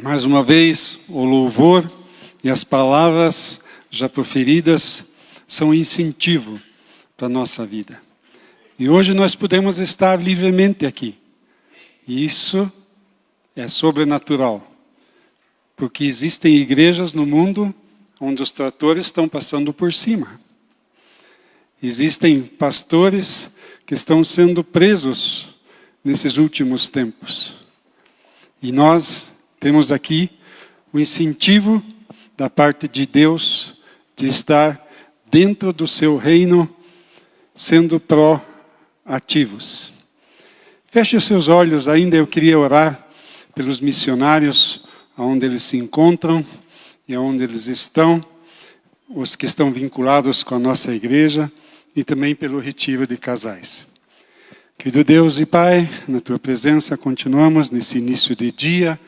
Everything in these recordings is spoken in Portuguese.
Mais uma vez, o louvor e as palavras já proferidas são um incentivo para a nossa vida. E hoje nós podemos estar livremente aqui. E isso é sobrenatural. Porque existem igrejas no mundo onde os tratores estão passando por cima. Existem pastores que estão sendo presos nesses últimos tempos. E nós temos aqui o incentivo da parte de Deus de estar dentro do seu reino, sendo proativos. Feche os seus olhos, ainda eu queria orar pelos missionários, onde eles se encontram e onde eles estão, os que estão vinculados com a nossa igreja e também pelo retiro de casais. Querido Deus e Pai, na Tua presença continuamos nesse início de dia,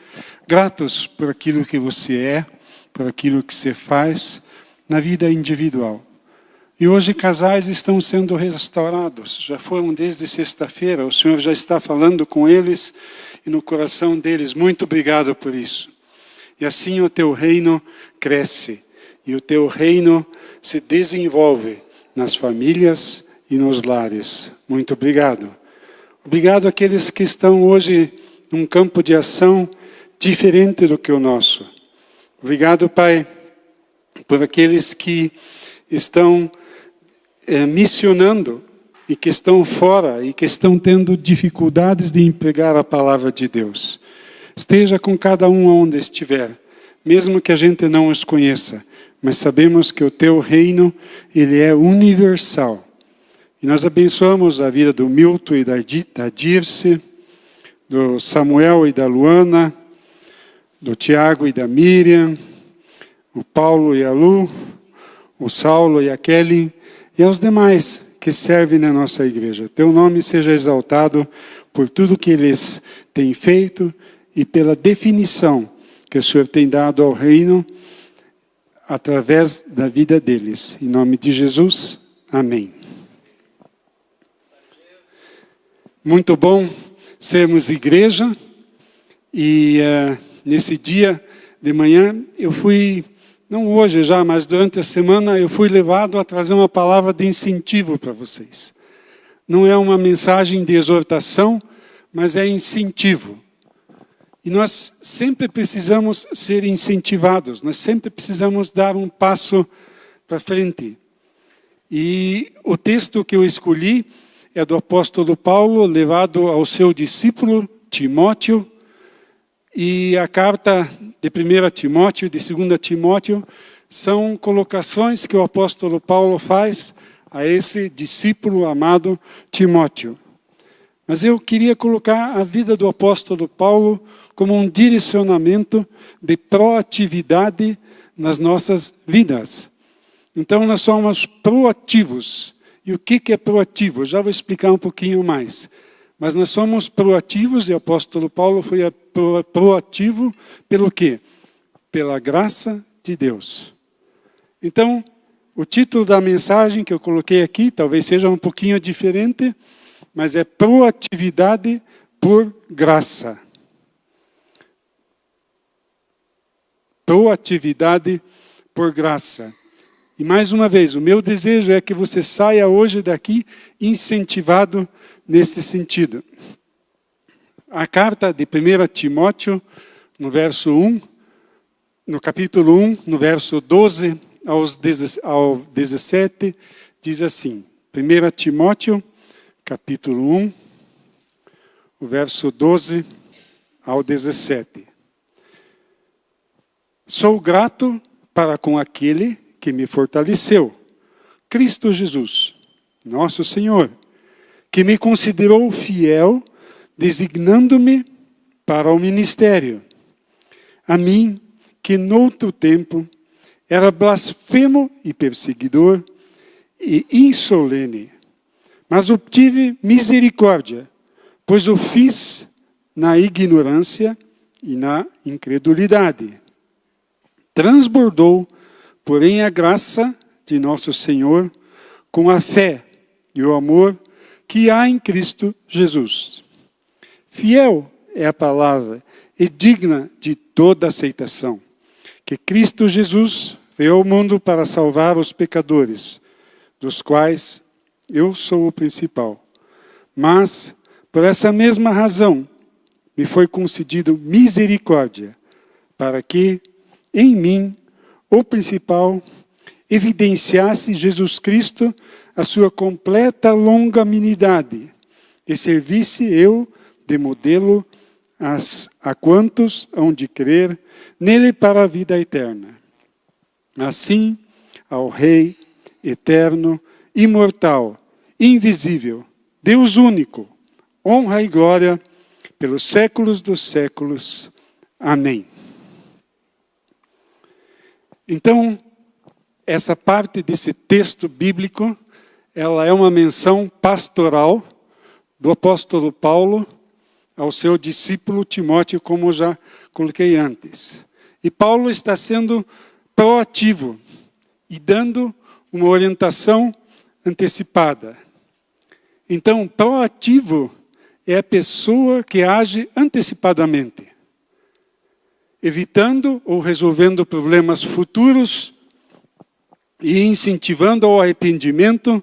gratos por aquilo que você é, por aquilo que você faz na vida individual. E hoje casais estão sendo restaurados, já foram desde sexta-feira, o Senhor já está falando com eles e no coração deles. Muito obrigado por isso. E assim o Teu reino cresce e o Teu reino se desenvolve nas famílias e nos lares. Muito obrigado. Obrigado àqueles que estão hoje num campo de ação diferente do que o nosso. Obrigado, Pai, por aqueles que estão missionando e que estão fora e que estão tendo dificuldades de empregar a palavra de Deus. Esteja com cada um onde estiver, mesmo que a gente não os conheça, mas sabemos que o Teu reino, ele é universal. E nós abençoamos a vida do Milton e da Dirce, do Samuel e da Luana, do Tiago e da Miriam, o Paulo e a Lu, o Saulo e a Kelly, e aos demais que servem na nossa igreja. Teu nome seja exaltado por tudo que eles têm feito e pela definição que o Senhor tem dado ao reino através da vida deles. Em nome de Jesus, amém. Muito bom sermos igreja e nesse dia de manhã eu fui, não hoje já, mas durante a semana eu fui levado a trazer uma palavra de incentivo para vocês. Não é uma mensagem de exortação, mas é incentivo. E nós sempre precisamos ser incentivados, nós sempre precisamos dar um passo para frente. E o texto que eu escolhi é do apóstolo Paulo, levado ao seu discípulo Timóteo, e a carta de 1 Timóteo e de 2 Timóteo são colocações que o apóstolo Paulo faz a esse discípulo amado Timóteo. Mas eu queria colocar a vida do apóstolo Paulo como um direcionamento de proatividade nas nossas vidas. Então nós somos proativos. E o que é proativo? Já vou explicar um pouquinho mais. Mas nós somos proativos e o apóstolo Paulo foi proativo pelo quê? Pela graça de Deus. Então, o título da mensagem que eu coloquei aqui, talvez seja um pouquinho diferente, mas é proatividade por graça. Proatividade por graça. E mais uma vez, o meu desejo é que você saia hoje daqui incentivado nesse sentido. A carta de 1 Timóteo, no verso 1, no capítulo 1, no verso 12 ao 17, diz assim, 1 Timóteo, capítulo 1, o verso 12 ao 17. Sou grato para com aquele que me fortaleceu, Cristo Jesus, nosso Senhor, que me considerou fiel, designando-me para o ministério. A mim, que noutro tempo era blasfemo e perseguidor e insolene, mas obtive misericórdia, pois o fiz na ignorância e na incredulidade. Transbordou, porém, a graça de nosso Senhor com a fé e o amor que há em Cristo Jesus. Fiel é a palavra e digna de toda aceitação, que Cristo Jesus veio ao mundo para salvar os pecadores, dos quais eu sou o principal. Mas, por essa mesma razão, me foi concedido misericórdia, para que, em mim, o principal, evidenciasse Jesus Cristo a sua completa longanimidade, e servisse eu de modelo a quantos hão de crer nele para a vida eterna. Assim, ao Rei eterno, imortal, invisível, Deus único, honra e glória pelos séculos dos séculos. Amém. Então, essa parte desse texto bíblico, ela é uma menção pastoral do apóstolo Paulo ao seu discípulo Timóteo, como já coloquei antes. E Paulo está sendo proativo e dando uma orientação antecipada. Então, proativo é a pessoa que age antecipadamente, evitando ou resolvendo problemas futuros e incentivando ao arrependimento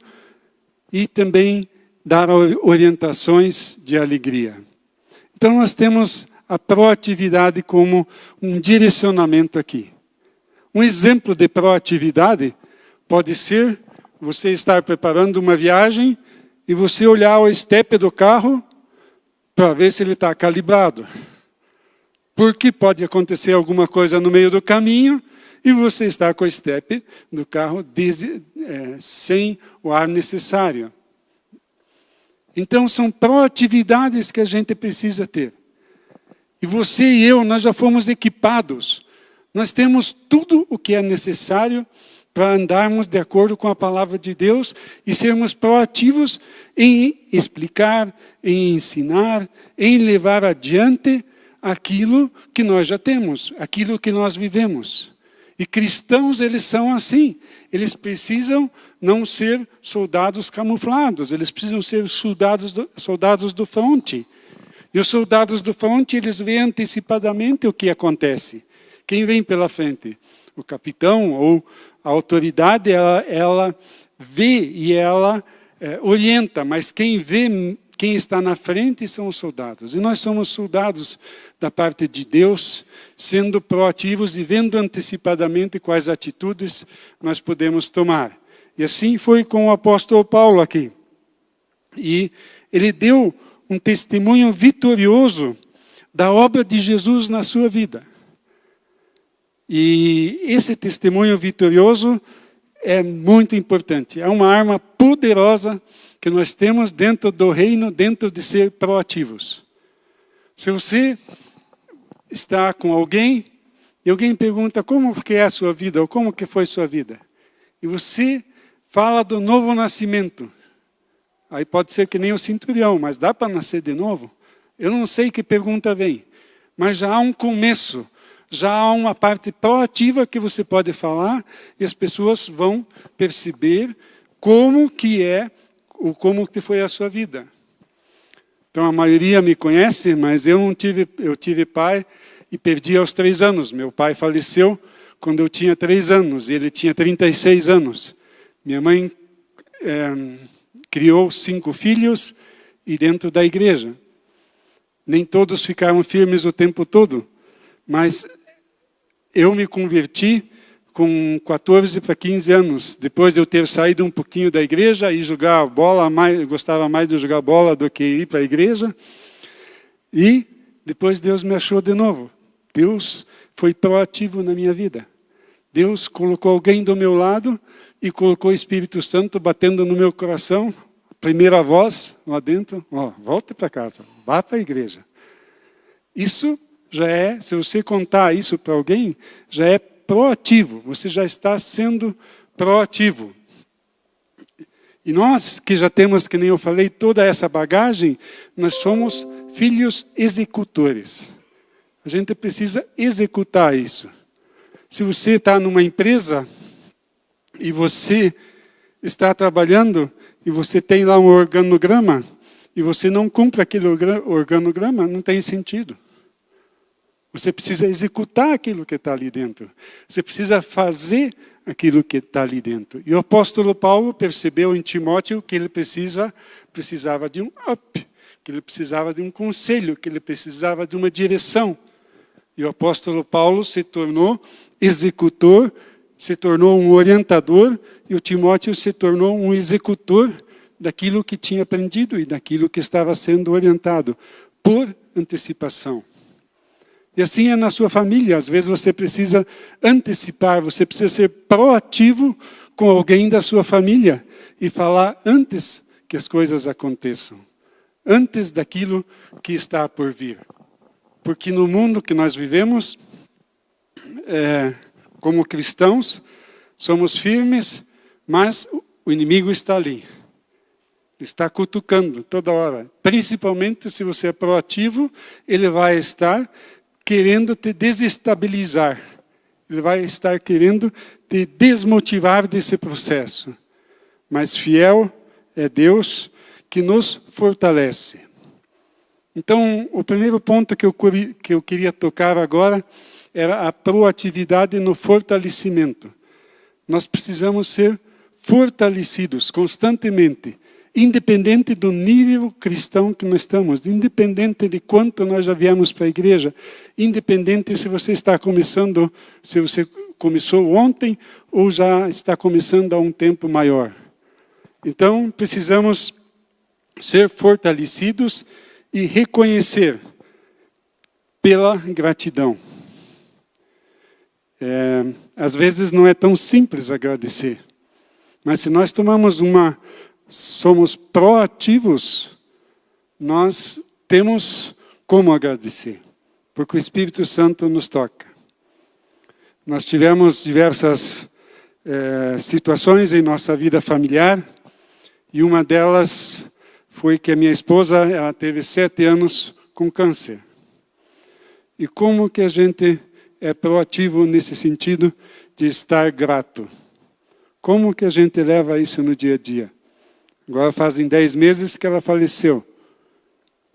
e também dar orientações de alegria. Então, nós temos a proatividade como um direcionamento aqui. Um exemplo de proatividade pode ser você estar preparando uma viagem e você olhar o estepe do carro para ver se ele está calibrado. Porque pode acontecer alguma coisa no meio do caminho e você está com o estepe do carro sem o ar necessário. Então, são proatividades que a gente precisa ter. E você e eu, nós já fomos equipados. Nós temos tudo o que é necessário para andarmos de acordo com a palavra de Deus e sermos proativos em explicar, em ensinar, em levar adiante aquilo que nós já temos, aquilo que nós vivemos. E cristãos, eles são assim. Eles precisam não ser soldados camuflados, eles precisam ser soldados do fronte. E os soldados do fronte, eles veem antecipadamente o que acontece. Quem vem pela frente? O capitão ou a autoridade, ela vê e ela orienta, mas quem vê, quem está na frente são os soldados. E nós somos soldados da parte de Deus, sendo proativos e vendo antecipadamente quais atitudes nós podemos tomar. E assim foi com o apóstolo Paulo aqui. E ele deu um testemunho vitorioso da obra de Jesus na sua vida. E esse testemunho vitorioso é muito importante. É uma arma poderosa que nós temos dentro do reino, dentro de ser proativos. Se você está com alguém e alguém pergunta como que é a sua vida ou como que foi sua vida, e você fala do novo nascimento, aí pode ser que nem o centurião, mas dá para nascer de novo? Eu não sei que pergunta vem, mas já há um começo, já há uma parte proativa que você pode falar e as pessoas vão perceber como que é, ou como que foi a sua vida. Então a maioria me conhece, mas eu tive pai e perdi aos 3 anos. Meu pai faleceu quando eu tinha 3 anos e ele tinha 36 anos. Minha mãe criou 5 filhos e dentro da igreja. Nem todos ficaram firmes o tempo todo, mas eu me converti com 14 para 15 anos, depois de eu ter saído um pouquinho da igreja e jogar bola, gostava mais de jogar bola do que ir para a igreja. E depois Deus me achou de novo. Deus foi proativo na minha vida. Deus colocou alguém do meu lado e colocou o Espírito Santo batendo no meu coração. Primeira voz lá dentro, volta para casa, vá para a igreja. Isso já é, se você contar isso para alguém, já é proativo, você já está sendo proativo. E nós que já temos, que nem eu falei, toda essa bagagem, nós somos filhos executores. A gente precisa executar isso. Se você está numa empresa e você está trabalhando e você tem lá um organograma e você não cumpre aquele organograma, não tem sentido. Você precisa executar aquilo que está ali dentro. Você precisa fazer aquilo que está ali dentro. E o apóstolo Paulo percebeu em Timóteo que ele precisava de um up, que ele precisava de um conselho, que ele precisava de uma direção. E o apóstolo Paulo se tornou executor, se tornou um orientador, e o Timóteo se tornou um executor daquilo que tinha aprendido e daquilo que estava sendo orientado, por antecipação. E assim é na sua família. Às vezes você precisa antecipar, você precisa ser proativo com alguém da sua família e falar antes que as coisas aconteçam, antes daquilo que está por vir. Porque no mundo que nós vivemos, como cristãos, somos firmes, mas o inimigo está ali. Está cutucando toda hora. Principalmente se você é proativo, ele vai estar querendo te desestabilizar. Ele vai estar querendo te desmotivar desse processo. Mas fiel é Deus que nos fortalece. Então, o primeiro ponto que eu queria tocar agora era a proatividade no fortalecimento. Nós precisamos ser fortalecidos constantemente, independente do nível cristão que nós estamos, independente de quanto nós já viemos para a igreja, independente se você está começando, se você começou ontem ou já está começando há um tempo maior. Então, precisamos ser fortalecidos e reconhecer pela gratidão. Às vezes não é tão simples agradecer, mas se nós somos proativos, nós temos como agradecer, porque o Espírito Santo nos toca. Nós tivemos diversas situações em nossa vida familiar, e uma delas foi que a minha esposa, ela teve 7 anos com câncer. E como que a gente é proativo nesse sentido de estar grato? Como que a gente leva isso no dia a dia? Agora fazem 10 meses que ela faleceu.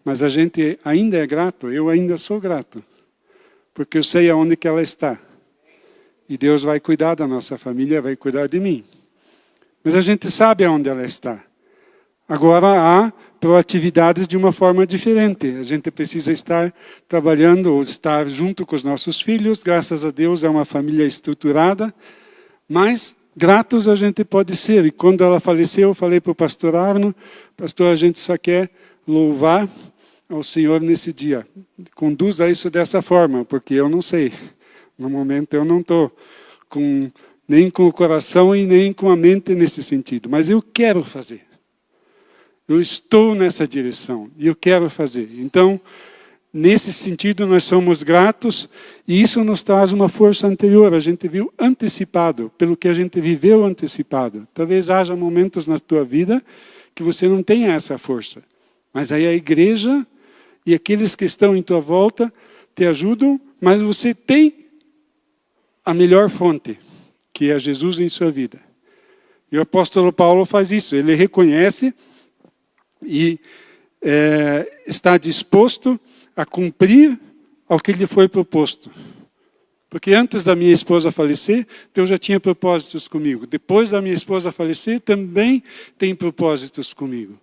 Mas a gente ainda é grato, eu ainda sou grato. Porque eu sei aonde que ela está. E Deus vai cuidar da nossa família, vai cuidar de mim. Mas a gente sabe aonde ela está. Agora há proatividades de uma forma diferente. A gente precisa estar trabalhando ou estar junto com os nossos filhos. Graças a Deus é uma família estruturada. Mas gratos a gente pode ser. E quando ela faleceu, eu falei para o pastor Arno, pastor, a gente só quer louvar ao Senhor nesse dia. Conduza isso dessa forma, porque eu não sei. No momento eu não estou nem com o coração e nem com a mente nesse sentido. Mas eu quero fazer. Eu estou nessa direção e eu quero fazer. Então, nesse sentido, nós somos gratos e isso nos traz uma força anterior. A gente viu antecipado, pelo que a gente viveu antecipado. Talvez haja momentos na tua vida que você não tenha essa força. Mas aí a igreja e aqueles que estão em tua volta te ajudam, mas você tem a melhor fonte, que é Jesus em sua vida. E o apóstolo Paulo faz isso. Ele reconhece e está disposto a cumprir ao que lhe foi proposto. Porque antes da minha esposa falecer, Deus já tinha propósitos comigo. Depois da minha esposa falecer, também tem propósitos comigo.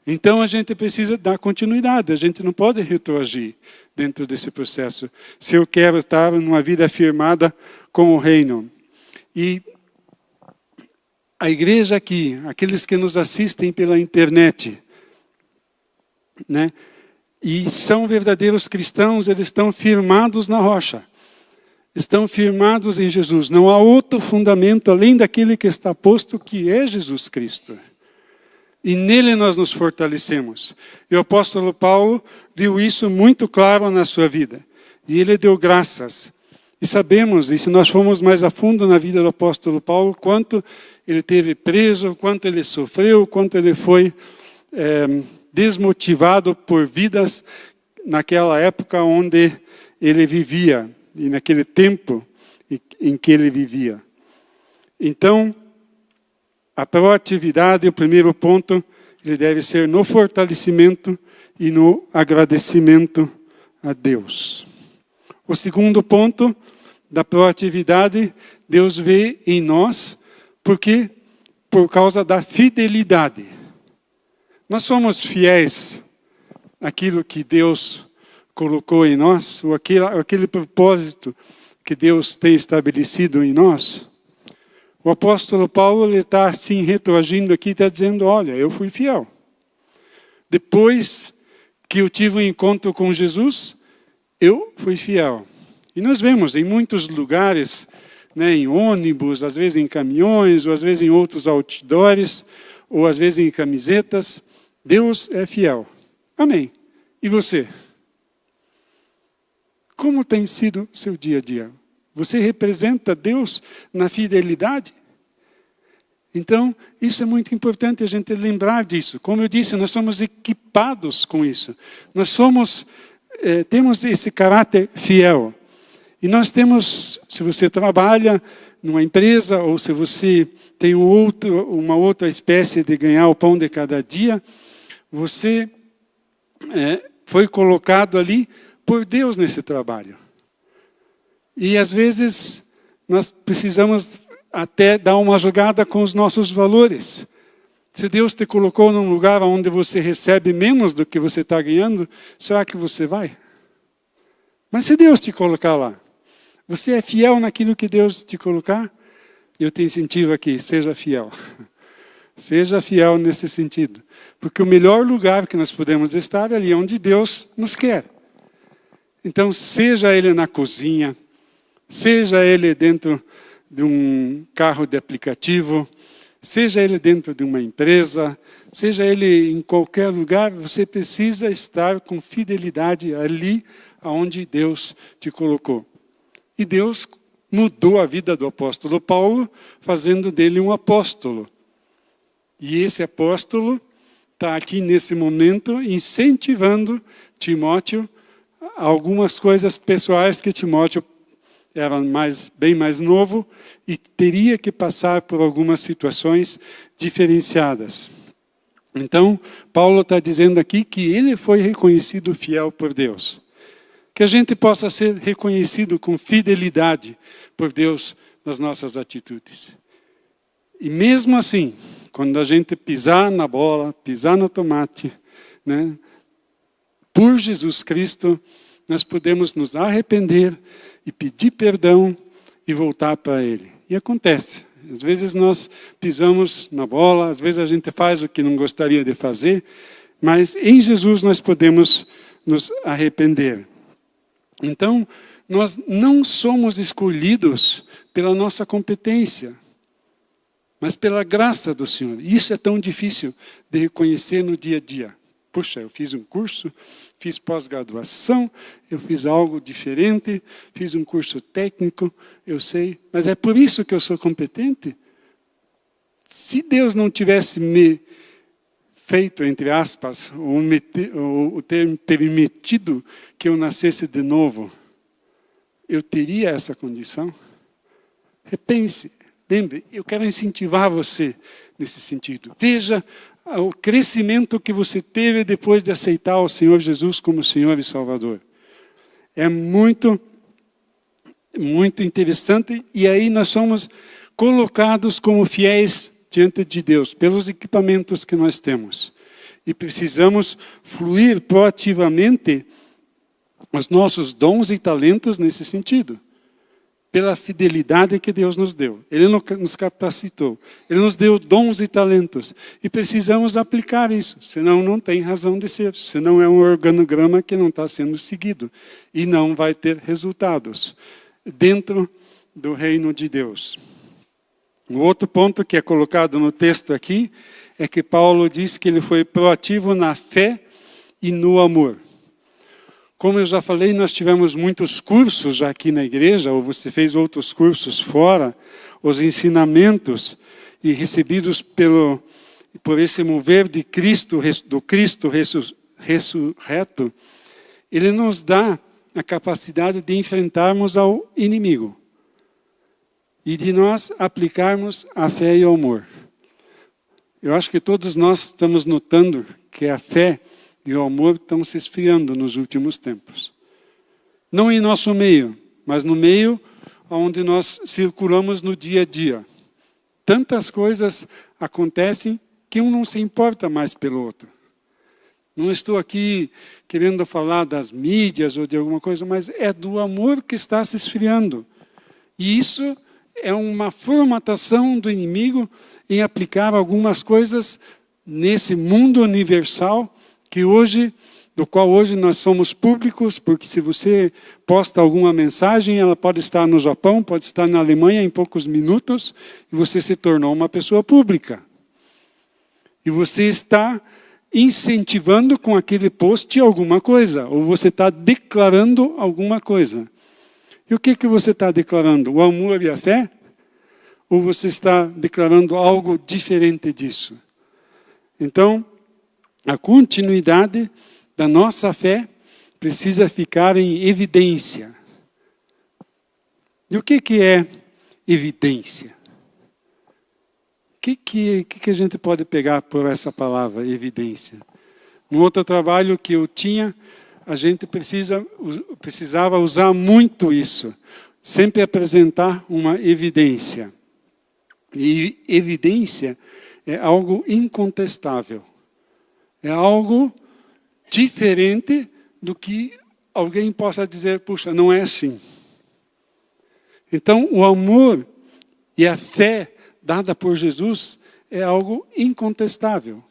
Então a gente precisa dar continuidade, a gente não pode retroagir dentro desse processo. Se eu quero estar numa vida afirmada com o reino. E a igreja aqui, aqueles que nos assistem pela internet, né? E são verdadeiros cristãos, eles estão firmados na rocha. Estão firmados em Jesus. Não há outro fundamento além daquele que está posto, que é Jesus Cristo. E nele nós nos fortalecemos. E o apóstolo Paulo viu isso muito claro na sua vida. E ele deu graças. E sabemos, e se nós formos mais a fundo na vida do apóstolo Paulo, quanto ele teve preso, quanto ele sofreu, quanto ele foi desmotivado por vidas naquela época onde ele vivia, e naquele tempo em que ele vivia. Então, a proatividade, o primeiro ponto, ele deve ser no fortalecimento e no agradecimento a Deus. O segundo ponto da proatividade, Deus vê em nós, porque por causa da fidelidade. Nós somos fiéis àquilo que Deus colocou em nós, ou aquele propósito que Deus tem estabelecido em nós. O apóstolo Paulo está assim retroagindo aqui, está dizendo, olha, eu fui fiel. Depois que eu tive um encontro com Jesus, eu fui fiel. E nós vemos em muitos lugares, né, em ônibus, às vezes em caminhões, ou às vezes em outros outdoors, ou às vezes em camisetas, Deus é fiel. Amém. E você? Como tem sido seu dia a dia? Você representa Deus na fidelidade? Então, isso é muito importante a gente lembrar disso. Como eu disse, nós somos equipados com isso. Nós temos esse caráter fiel. E nós temos, se você trabalha numa empresa, ou se você tem uma outra espécie de ganhar o pão de cada dia, você foi colocado ali por Deus nesse trabalho. E às vezes nós precisamos até dar uma jogada com os nossos valores. Se Deus te colocou num lugar onde você recebe menos do que você está ganhando, será que você vai? Mas se Deus te colocar lá, você é fiel naquilo que Deus te colocar? Eu te incentivo aqui, seja fiel. Seja fiel nesse sentido. Porque o melhor lugar que nós podemos estar é ali onde Deus nos quer. Então, seja ele na cozinha, seja ele dentro de um carro de aplicativo, seja ele dentro de uma empresa, seja ele em qualquer lugar, você precisa estar com fidelidade ali onde Deus te colocou. E Deus mudou a vida do apóstolo Paulo, fazendo dele um apóstolo. E esse apóstolo está aqui nesse momento incentivando Timóteo a algumas coisas pessoais que Timóteo era bem mais novo e teria que passar por algumas situações diferenciadas. Então, Paulo está dizendo aqui que ele foi reconhecido fiel por Deus. Que a gente possa ser reconhecido com fidelidade por Deus nas nossas atitudes. E mesmo assim, quando a gente pisar na bola, pisar no tomate, né, por Jesus Cristo, nós podemos nos arrepender e pedir perdão e voltar para Ele. E acontece. Às vezes nós pisamos na bola, às vezes a gente faz o que não gostaria de fazer, mas em Jesus nós podemos nos arrepender. Então, nós não somos escolhidos pela nossa competência, mas pela graça do Senhor. Isso é tão difícil de reconhecer no dia a dia. Puxa, eu fiz um curso, fiz pós-graduação, eu fiz algo diferente, fiz um curso técnico, eu sei, mas é por isso que eu sou competente? Se Deus não tivesse me feito, entre aspas, ou ter permitido que eu nascesse de novo, eu teria essa condição? Repense, lembre, eu quero incentivar você nesse sentido. Veja o crescimento que você teve depois de aceitar o Senhor Jesus como Senhor e Salvador. É muito, muito interessante, e aí nós somos colocados como fiéis diante de Deus, pelos equipamentos que nós temos. E precisamos fluir proativamente os nossos dons e talentos nesse sentido. Pela fidelidade que Deus nos deu. Ele nos capacitou. Ele nos deu dons e talentos. E precisamos aplicar isso. Senão não tem razão de ser. Senão é um organograma que não está sendo seguido. E não vai ter resultados dentro do reino de Deus. O outro ponto que é colocado no texto aqui é que Paulo diz que ele foi proativo na fé e no amor. Como eu já falei, nós tivemos muitos cursos já aqui na igreja, ou você fez outros cursos fora, os ensinamentos e recebidos por esse mover de Cristo, do Cristo ressurreto, ele nos dá a capacidade de enfrentarmos ao inimigo e de nós aplicarmos a fé e o amor. Eu acho que todos nós estamos notando que a fé e o amor estão se esfriando nos últimos tempos. Não em nosso meio, mas no meio onde nós circulamos no dia a dia. Tantas coisas acontecem que um não se importa mais pelo outro. Não estou aqui querendo falar das mídias ou de alguma coisa, mas é do amor que está se esfriando. E isso é uma formatação do inimigo em aplicar algumas coisas nesse mundo universal do qual hoje nós somos públicos, porque se você posta alguma mensagem, ela pode estar no Japão, pode estar na Alemanha em poucos minutos, e você se tornou uma pessoa pública. E você está incentivando com aquele post alguma coisa, ou você está declarando alguma coisa. E o que você está declarando? O amor e a fé? Ou você está declarando algo diferente disso? Então, a continuidade da nossa fé precisa ficar em evidência. E o que é evidência? O que a gente pode pegar por essa palavra, evidência? No outro trabalho que eu tinha, a gente precisava usar muito isso. Sempre apresentar uma evidência. E evidência é algo incontestável. É algo diferente do que alguém possa dizer, puxa, não é assim. Então, o amor e a fé dada por Jesus é algo incontestável.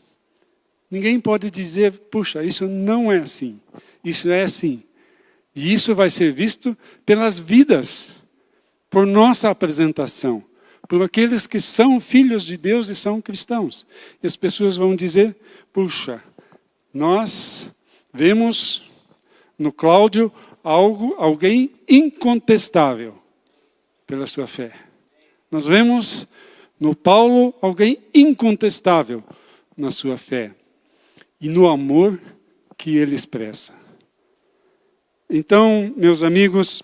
Ninguém pode dizer, puxa, isso não é assim. Isso é assim. E isso vai ser visto pelas vidas, por nossa apresentação, por aqueles que são filhos de Deus e são cristãos. E as pessoas vão dizer, puxa, nós vemos no Cláudio alguém incontestável pela sua fé. Nós vemos no Paulo alguém incontestável na sua fé e no amor que ele expressa. Então, meus amigos,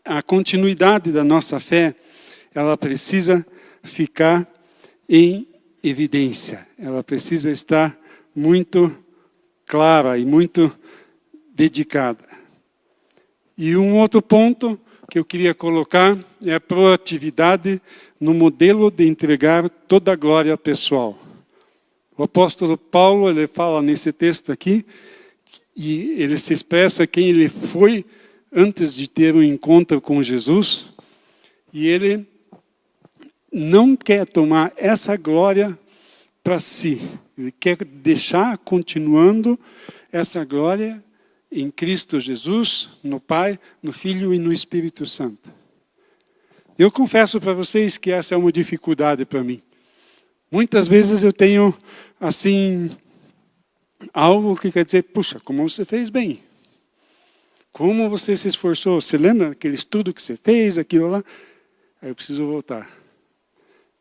a continuidade da nossa fé, ela precisa ficar em evidência. Ela precisa estar muito clara e muito dedicada. E um outro ponto que eu queria colocar é a proatividade no modelo de entregar toda a glória pessoal. O apóstolo Paulo, ele fala nesse texto aqui, e ele se expressa quem ele foi antes de ter um encontro com Jesus, e ele não quer tomar essa glória para si. Ele quer deixar continuando essa glória em Cristo Jesus, no Pai, no Filho e no Espírito Santo. Eu confesso para vocês que essa é uma dificuldade para mim. Muitas vezes eu tenho, assim, algo que quer dizer, puxa, como você fez bem. Como você se esforçou. Você lembra aquele estudo que você fez, aquilo lá? Aí eu preciso voltar.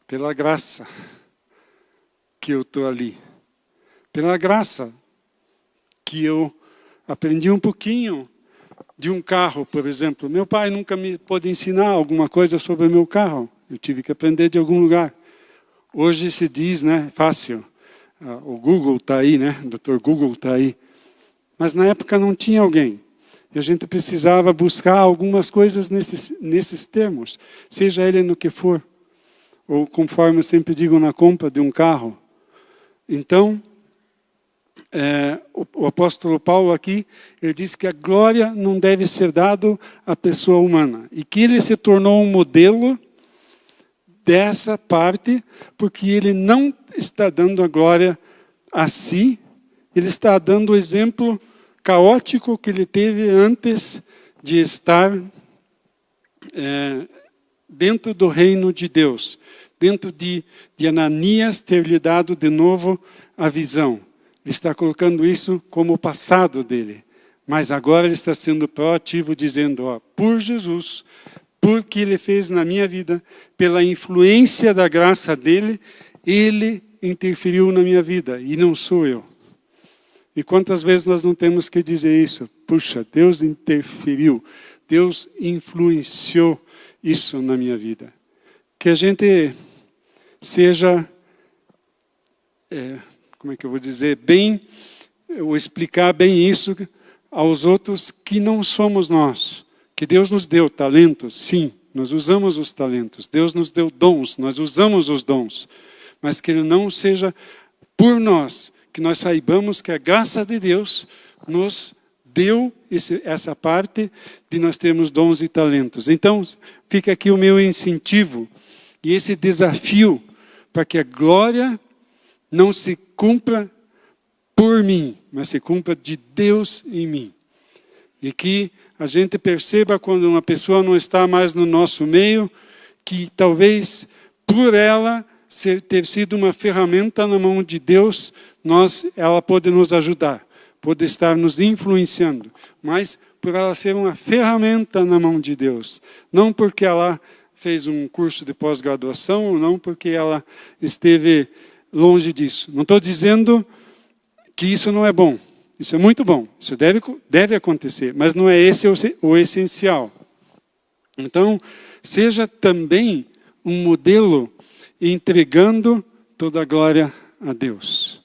Pela graça que eu estou ali. Pela graça que eu aprendi um pouquinho de um carro, por exemplo. Meu pai nunca me pôde ensinar alguma coisa sobre o meu carro. Eu tive que aprender de algum lugar. Hoje se diz, né, fácil. O Google está aí, né? O Dr. Google está aí. Mas na época não tinha alguém. E a gente precisava buscar algumas coisas nesses termos. Seja ele no que for. Ou conforme eu sempre digo, na compra de um carro. Então, o apóstolo Paulo aqui, ele diz que a glória não deve ser dada à pessoa humana. E que ele se tornou um modelo dessa parte, porque ele não está dando a glória a si, ele está dando o exemplo caótico que ele teve antes de estar dentro do reino de Deus, dentro de Ananias ter lhe dado de novo a visão. Ele está colocando isso como o passado dele, mas agora ele está sendo proativo, dizendo, ó, por Jesus, porque ele fez na minha vida, pela influência da graça dele, ele interferiu na minha vida, e não sou eu. E quantas vezes nós não temos que dizer isso? Puxa, Deus interferiu, Deus influenciou isso na minha vida. Que a gente seja, como é que eu vou dizer, bem, ou explicar bem isso aos outros que não somos nós. Que Deus nos deu talentos, sim, nós usamos os talentos. Deus nos deu dons, nós usamos os dons. Mas que ele não seja por nós, que nós saibamos que a graça de Deus nos deu essa parte de nós termos dons e talentos. Então, fica aqui o meu incentivo e esse desafio para que a glória não se cumpra por mim, mas se cumpra de Deus em mim. E que a gente perceba quando uma pessoa não está mais no nosso meio, que talvez por ela ter sido uma ferramenta na mão de Deus, ela pode nos ajudar, pode estar nos influenciando, mas por ela ser uma ferramenta na mão de Deus, não porque ela fez um curso de pós-graduação, ou não porque ela esteve longe disso. Não estou dizendo que isso não é bom, isso é muito bom, isso deve acontecer, mas não é esse o essencial. Então, seja também um modelo entregando toda a glória a Deus.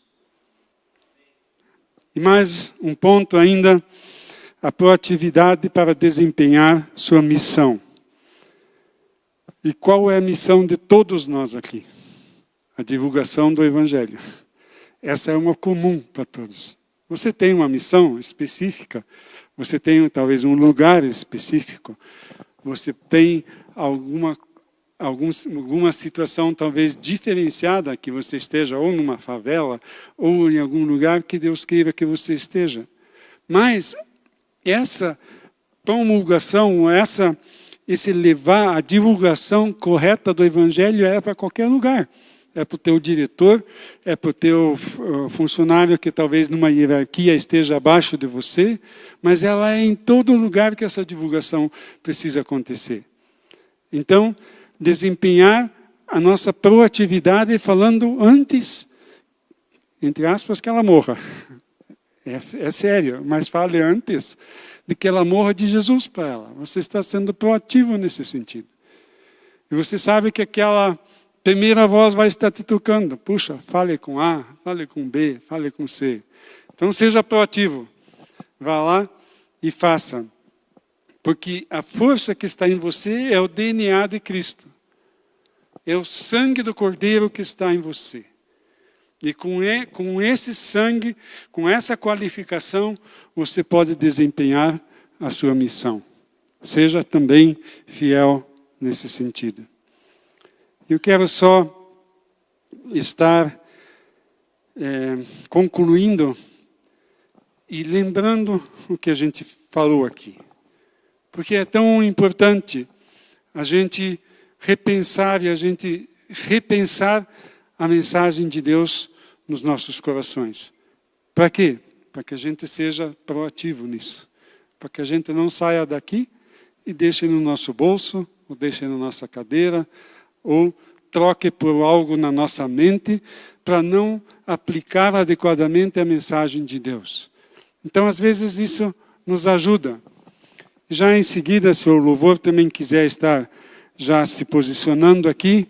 E mais um ponto ainda, a proatividade para desempenhar sua missão. E qual é a missão de todos nós aqui? A divulgação do Evangelho. Essa é uma comum para todos. Você tem uma missão específica, você tem talvez um lugar específico, você tem alguma situação talvez diferenciada que você esteja ou numa favela ou em algum lugar que Deus queira que você esteja. Mas essa promulgação, esse levar a divulgação correta do Evangelho é para qualquer lugar. É para o teu diretor, é para o teu funcionário que talvez numa hierarquia esteja abaixo de você, mas ela é em todo lugar que essa divulgação precisa acontecer. Então, desempenhar a nossa proatividade falando antes, entre aspas, que ela morra. É sério, mas fale antes de que ela morra de Jesus para ela. Você está sendo proativo nesse sentido. E você sabe que aquela primeira voz vai estar te tocando. Puxa, fale com A, fale com B, fale com C. Então seja proativo. Vá lá e faça. Porque a força que está em você é o DNA de Cristo. É o sangue do Cordeiro que está em você. E com esse sangue, com essa qualificação, você pode desempenhar a sua missão. Seja também fiel nesse sentido. Eu quero só estar concluindo e lembrando o que a gente falou aqui. Porque é tão importante a gente repensar a mensagem de Deus nos nossos corações. Para quê? Para que a gente seja proativo nisso. Para que a gente não saia daqui e deixe no nosso bolso, ou deixe na nossa cadeira, ou troque por algo na nossa mente, para não aplicar adequadamente a mensagem de Deus. Então, às vezes, isso nos ajuda. Já em seguida, se o louvor também quiser estar já se posicionando aqui,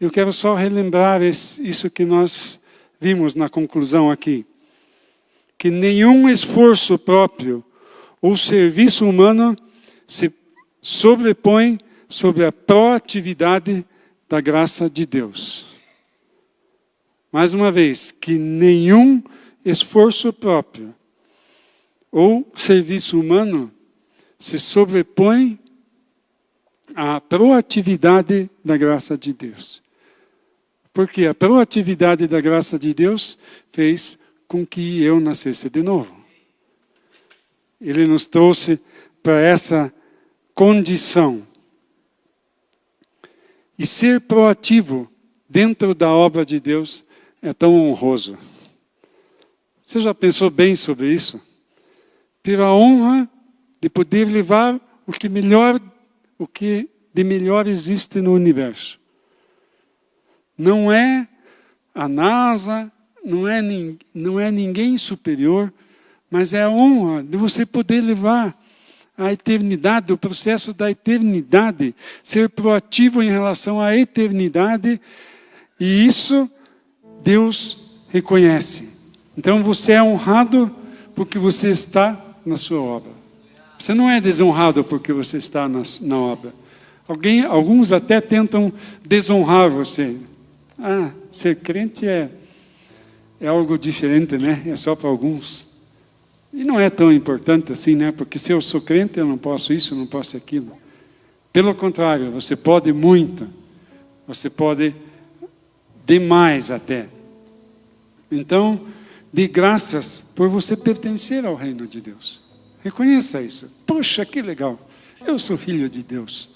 eu quero só relembrar isso que nós vimos na conclusão aqui. Que nenhum esforço próprio ou serviço humano se sobrepõe sobre a proatividade da graça de Deus. Mais uma vez, que nenhum esforço próprio ou serviço humano se sobrepõe à proatividade da graça de Deus. Porque a proatividade da graça de Deus fez com que eu nascesse de novo. Ele nos trouxe para essa condição. E ser proativo dentro da obra de Deus é tão honroso. Você já pensou bem sobre isso? Ter a honra de poder levar o que de melhor existe no universo. Não é a NASA, não é ninguém superior, mas é a honra de você poder levar a eternidade, o processo da eternidade, ser proativo em relação à eternidade, e isso Deus reconhece. Então você é honrado porque você está na sua obra. Você não é desonrado porque você está na obra. Alguns até tentam desonrar você. Ser crente é algo diferente, né? É só para alguns. E não é tão importante assim, né? Porque se eu sou crente, eu não posso isso, eu não posso aquilo. Pelo contrário, você pode muito. Você pode demais até. Então, dê graças por você pertencer ao reino de Deus. Reconheça isso. Poxa, que legal. Eu sou filho de Deus.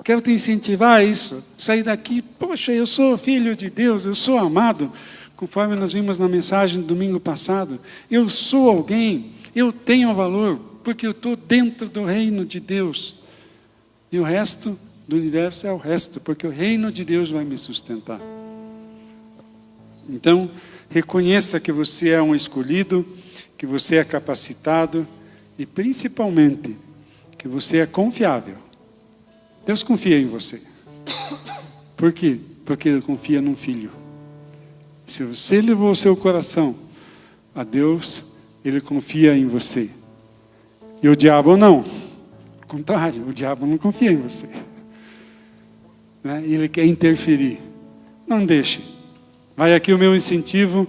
Quero te incentivar a isso. Sair daqui, poxa, eu sou filho de Deus, eu sou amado. Conforme nós vimos na mensagem do domingo passado. Eu sou alguém, eu tenho valor, porque eu estou dentro do reino de Deus. E o resto do universo é o resto, porque o reino de Deus vai me sustentar. Então, reconheça que você é um escolhido, que você é capacitado e principalmente que você é confiável. Deus confia em você. Por quê? Porque Ele confia num filho. Se você levou o seu coração a Deus, Ele confia em você. E o diabo não. Ao contrário, o diabo não confia em você. Né? Ele quer interferir. Não deixe. Vai aqui o meu incentivo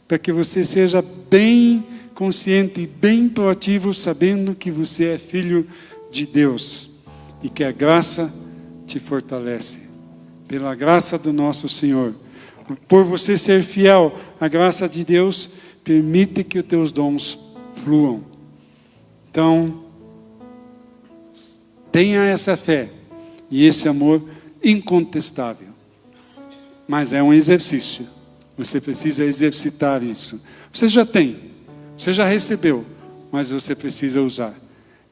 para que você seja bem consciente e bem proativo, sabendo que você é filho de Deus e que a graça te fortalece. Pela graça do nosso Senhor. Por você ser fiel, a graça de Deus permite que os teus dons fluam. Então, tenha essa fé e esse amor incontestável. Mas é um exercício. Você precisa exercitar isso. Você já tem, você já recebeu, mas você precisa usar.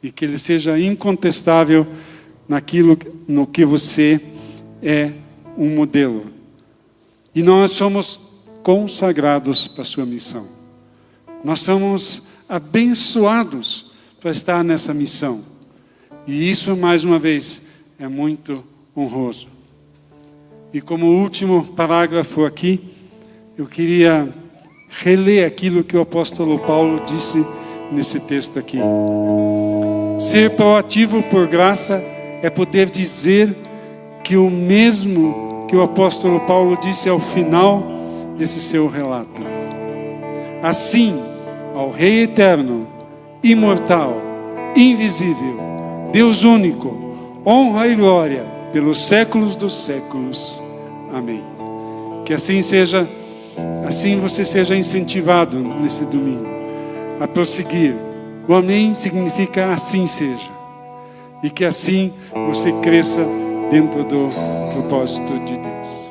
E que ele seja incontestável no que você é um modelo. E nós somos consagrados para a sua missão. Nós somos abençoados para estar nessa missão. E isso, mais uma vez, é muito honroso. E como último parágrafo aqui, eu queria reler aquilo que o apóstolo Paulo disse nesse texto aqui. Ser proativo por graça é poder dizer que o mesmo que o apóstolo Paulo disse ao final desse seu relato. Assim, ao Rei eterno, imortal, invisível, Deus único, honra e glória pelos séculos dos séculos. Amém. Que assim seja, assim você seja incentivado nesse domingo a prosseguir. O amém significa assim seja. E que assim você cresça dentro do propósito de Deus.